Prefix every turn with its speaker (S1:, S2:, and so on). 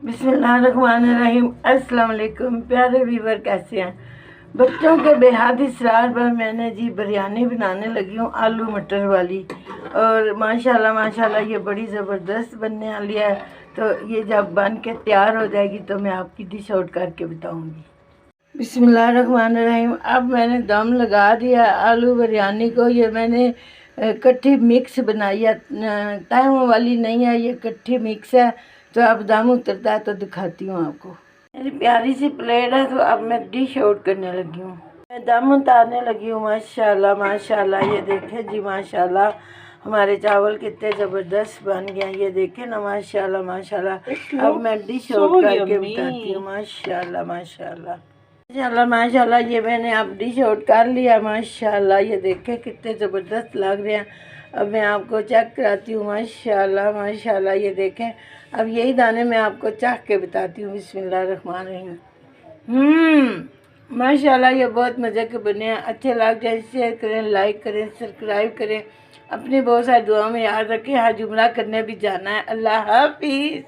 S1: बिस्मिल्लाहिर्रहमानिर्रहीम। अस्सलाम वालेकुम प्यारे व्यूवर, कैसे हैं? बच्चों के बेहद इसरार पर मैंने जी बिरयानी बनाने लगी हूँ, आलू मटर वाली। और माशाल्लाह माशाल्लाह ये बड़ी ज़बरदस्त बनने वाली है। तो ये जब बन के तैयार हो जाएगी तो मैं आपकी डिश आउट करके बताऊँगी। बिस्मिल्लाहिर्रहमानिर्रहीम। अब मैंने दम लगा दिया आलू बिरयानी को। ये मैंने इकट्ठी मिक्स बनाई है, तयों वाली नहीं है, ये इकट्ठी मिक्स है। तो अब दम उतरता है तो दिखाती हूँ आपको। मेरी प्यारी सी प्लेट है, तो अब मैं डिश आउट करने लगी हूँ, मैं दम उतारने लगी हूँ। माशाल्लाह माशाल्लाह, ये देखें जी माशाल्लाह हमारे चावल कितने ज़बरदस्त बन गए हैं। ये देखें ना, माशाल्लाह माशाल्लाह। अब मैं डिश आउट करके बताती हूँ। माशाल्लाह माशाल्लाह माशाल्लाह माशाल्लाह, ये मैंने अब डिश आउट कर लिया। माशाल्लाह ये देखें कितने ज़बरदस्त लग रहे हैं। अब मैं आपको चेक कराती हूँ। माशाल्लाह माशाल्लाह, ये देखें। अब यही दाने मैं आपको चख के बताती हूँ। बिस्मिल्लाहिर्रहमानिर्रहीम। माशाल्लाह ये बहुत मज़े के बने हैं। अच्छे लग जाए शेयर करें, लाइक करें, सब्सक्राइब करें। अपनी बहुत सारी दुआ में याद रखें। हाँ, जुमला करने भी जाना है। अल्लाह हाफिज़।